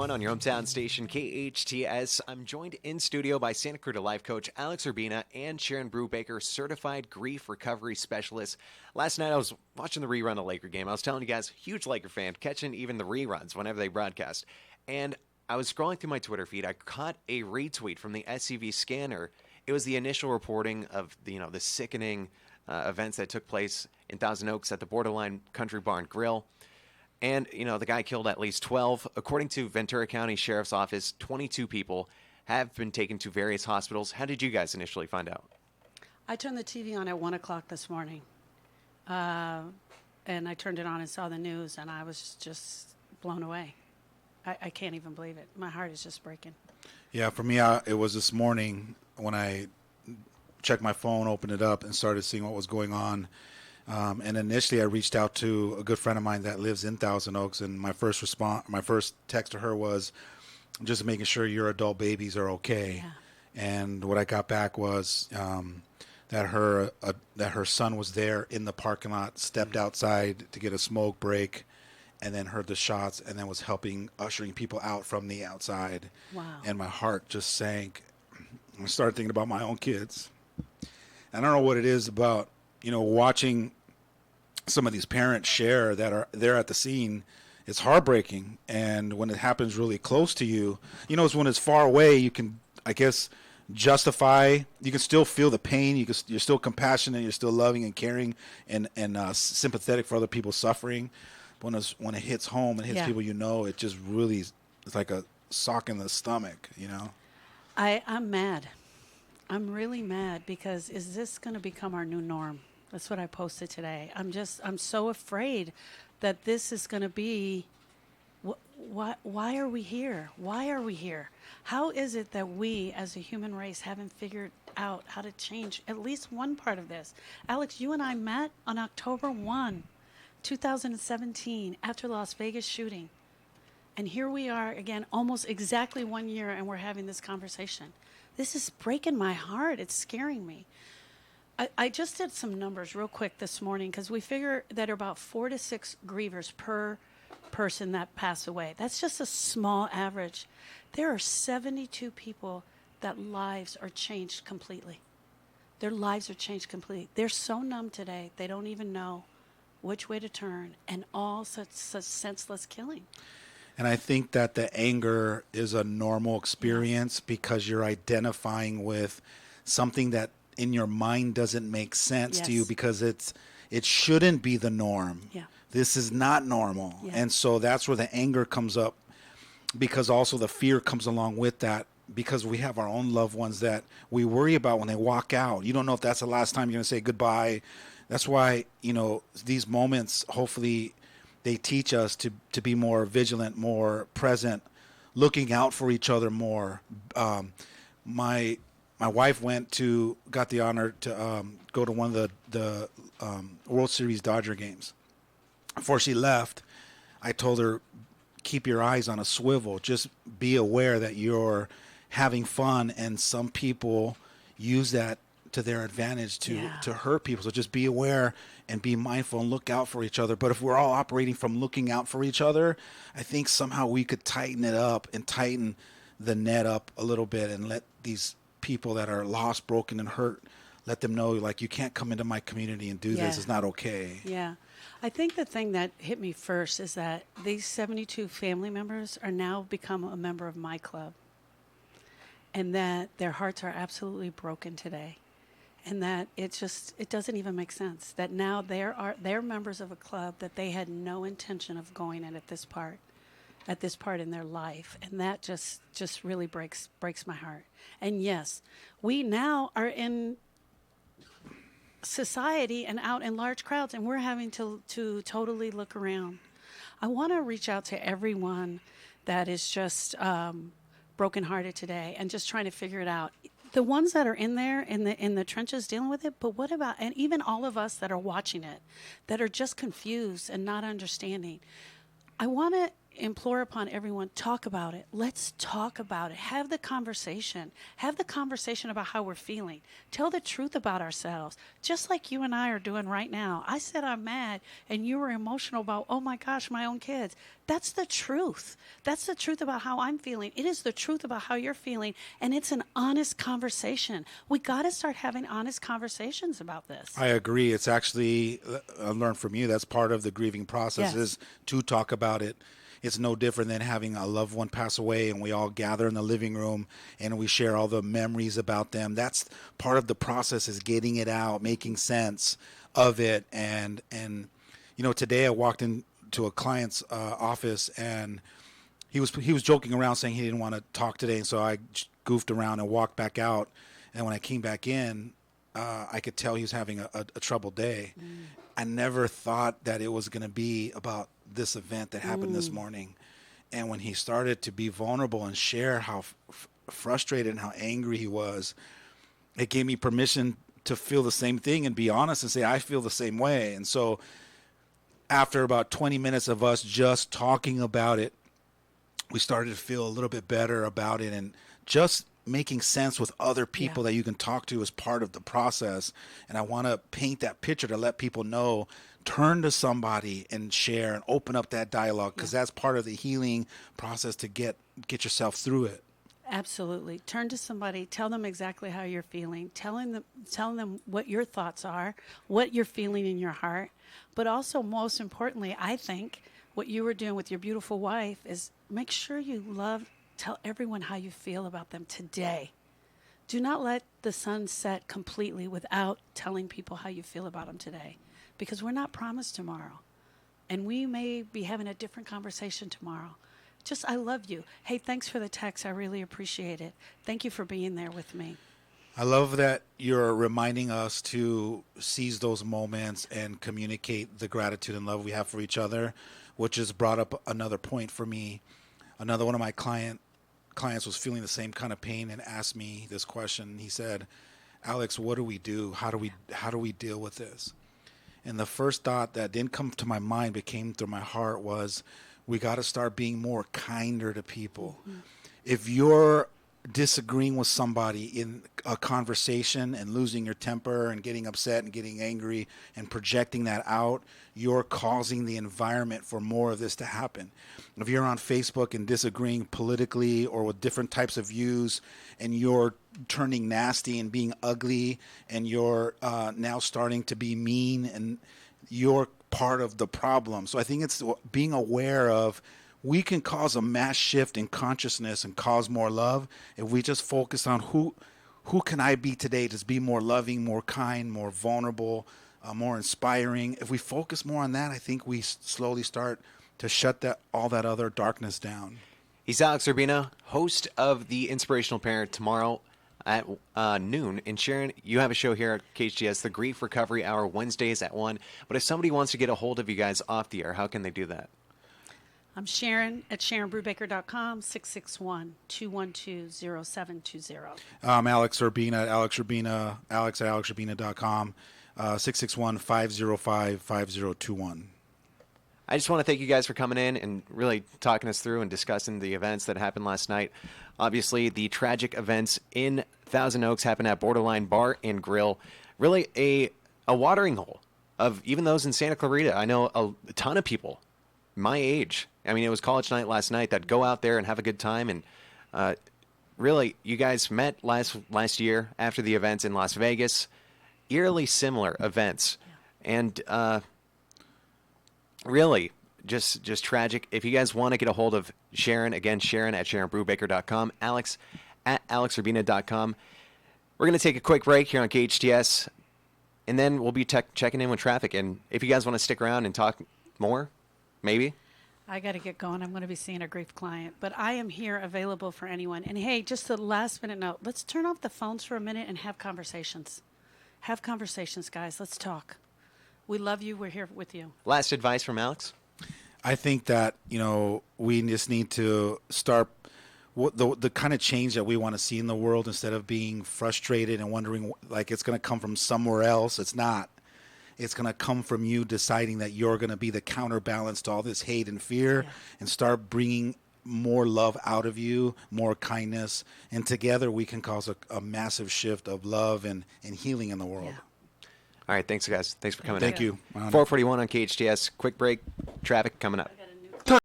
On your hometown station, KHTS. I'm joined in studio by Santa Clarita life coach Alex Urbina and Sharon Brubaker, certified grief recovery specialist. Last night I was watching the rerun of Laker game. I was telling you guys, huge Laker fan, catching even the reruns whenever they broadcast. And I was scrolling through my Twitter feed. I caught a retweet from the SCV scanner. It was the initial reporting of the sickening events that took place in Thousand Oaks at the Borderline Country Bar and Grill. And, the guy killed at least 12. According to Ventura County Sheriff's Office, 22 people have been taken to various hospitals. How did you guys initially find out? I turned the TV on at 1 o'clock this morning. And I turned it on and saw the news, and I was just blown away. I can't even believe it. My heart is just breaking. Yeah, for me, it was this morning when I checked my phone, opened it up, and started seeing what was going on. And initially, I reached out to a good friend of mine that lives in Thousand Oaks, and my first text to her was just making sure your adult babies are okay. Yeah. And what I got back was that her son was there in the parking lot, stepped outside to get a smoke break, and then heard the shots, and then was ushering people out from the outside. Wow. And my heart just sank. I started thinking about my own kids. I don't know what it is about, watching some of these parents share that are there at the scene. It's heartbreaking. And when it happens really close to you, it's when it's far away, you can, I guess, justify, you can still feel the pain. You're still compassionate. You're still loving and caring and sympathetic for other people suffering. When it hits home and hits people, it just really, it's like a sock in the stomach, I'm mad. I'm really mad because is this going to become our new norm? That's what I posted today. I'm so afraid that this is going to be, why are we here? Why are we here? How is it that we as a human race haven't figured out how to change at least one part of this? Alex, you and I met on October 1, 2017 after the Las Vegas shooting. And here we are again, almost exactly 1 year, and we're having this conversation. This is breaking my heart. It's scaring me. I just did some numbers real quick this morning because we figure that there are about 4 to 6 grievers per person that pass away. That's just a small average. There are 72 people that lives are changed completely. Their lives are changed completely. They're so numb today, they don't even know which way to turn, and all such senseless killing. And I think that the anger is a normal experience because you're identifying with something that in your mind doesn't make sense to you because it shouldn't be the norm. Yeah. This is not normal. Yeah. And so that's where the anger comes up, because also the fear comes along with that, because we have our own loved ones that we worry about when they walk out. You don't know if that's the last time you're going to say goodbye. That's why, these moments, hopefully they teach us to be more vigilant, more present, looking out for each other more. My wife got the honor to go to one of the World Series Dodger games. Before she left, I told her, keep your eyes on a swivel. Just be aware that you're having fun, and some people use that to their advantage to hurt people. So just be aware and be mindful and look out for each other. But if we're all operating from looking out for each other, I think somehow we could tighten it up and tighten the net up a little bit and let these people that are lost, broken, and hurt, let them know, like, you can't come into my community and do this. It's not okay. Yeah. I think the thing that hit me first is that these 72 family members are now become a member of my club, and that their hearts are absolutely broken today. And that it doesn't even make sense that now they're members of a club that they had no intention of going in at this part in their life, and that just really breaks my heart. And yes, we now are in society and out in large crowds, and we're having to totally look around. I want to reach out to everyone that is just brokenhearted today and just trying to figure it out. The ones that are in there in the trenches dealing with it, but what about, and even all of us that are watching it, that are just confused and not understanding. I want to implore upon everyone, talk about it. Let's talk about it. Have the conversation. Have the conversation about how we're feeling. Tell the truth about ourselves, just like you and I are doing right now. I said I'm mad, and you were emotional about, oh my gosh, my own kids. That's the truth. That's the truth about how I'm feeling. It is the truth about how you're feeling, and it's an honest conversation. We got to start having honest conversations about this. I agree. It's actually, I learned from you, that's part of the grieving process, Yes. is to talk about it. It's no different than having a loved one pass away and we all gather in the living room and we share all the memories about them. That's part of the process, is getting it out, making sense of it. And today I walked into a client's office, and he was joking around saying he didn't want to talk today. And so I goofed around and walked back out. And when I came back in, I could tell he was having a troubled day. I never thought that it was going to be about this event that happened this morning. And when he started to be vulnerable and share how frustrated and how angry he was, it gave me permission to feel the same thing and be honest and say, I feel the same way. And so after about 20 minutes of us just talking about it, we started to feel a little bit better about it, and just making sense with other people that you can talk to as part of the process. And I want to paint that picture to let people know, turn to somebody and share and open up that dialogue, because that's part of the healing process to get yourself through it. Absolutely. Turn to somebody, tell them exactly how you're feeling, telling them what your thoughts are, what you're feeling in your heart. But also, most importantly, I think what you were doing with your beautiful wife is make sure you tell everyone how you feel about them today. Do not let the sun set completely without telling people how you feel about them today, because we're not promised tomorrow. And we may be having a different conversation tomorrow. Just, I love you. Hey, thanks for the text. I really appreciate it. Thank you for being there with me. I love that you're reminding us to seize those moments and communicate the gratitude and love we have for each other, which has brought up another point for me. Another one of my clients was feeling the same kind of pain and asked me this question. He said, Alex, what do we do? How do we deal with this? And the first thought that didn't come to my mind but came through my heart was, we got to start being more kinder to people. If you're disagreeing with somebody in a conversation and losing your temper and getting upset and getting angry and projecting that out, you're causing the environment for more of this to happen. If you're on Facebook and disagreeing politically or with different types of views, and you're turning nasty and being ugly, and you're now starting to be mean, and you're part of the problem. So I think it's being aware of, we can cause a mass shift in consciousness and cause more love if we just focus on who can I be today to be more loving, more kind, more vulnerable, more inspiring. If we focus more on that, I think we slowly start to shut all that other darkness down. He's Alex Urbina, host of The Inspirational Parent, tomorrow at noon. And Sharon, you have a show here at KHTS, the Grief Recovery Hour, Wednesdays at 1. But if somebody wants to get a hold of you guys off the air, how can they do that? I'm Sharon at SharonBrubaker.com, 661-212-0720. Alex Urbina at Alex at AlexUrbina.com, 661-505-5021. I just want to thank you guys for coming in and really talking us through and discussing the events that happened last night. Obviously, the tragic events in Thousand Oaks happened at Borderline Bar and Grill. Really a watering hole of even those in Santa Clarita. I know a ton of people my age. I mean, it was college night last night that go out there and have a good time. And really, you guys met last year after the events in Las Vegas. Eerily similar events. Yeah. And really, just tragic. If you guys want to get a hold of Sharon, again, Sharon at SharonBrubaker.com, Alex at AlexUrbina.com. We're going to take a quick break here on KHTS, and then we'll be checking in with traffic. And if you guys want to stick around and talk more, maybe. I got to get going. I'm going to be seeing a grief client, but I am here available for anyone. And hey, just a last minute note, let's turn off the phones for a minute and have conversations. Have conversations, guys. Let's talk. We love you. We're here with you. Last advice from Alex? I think that, we just need to start the kind of change that we want to see in the world, instead of being frustrated and wondering like it's going to come from somewhere else. It's not. It's going to come from you deciding that you're going to be the counterbalance to all this hate and fear, and start bringing more love out of you, more kindness. And together we can cause a massive shift of love and healing in the world. All right, thanks, guys. Thanks for coming Thank in. you. 441 on KHTS. Quick break. Traffic coming up.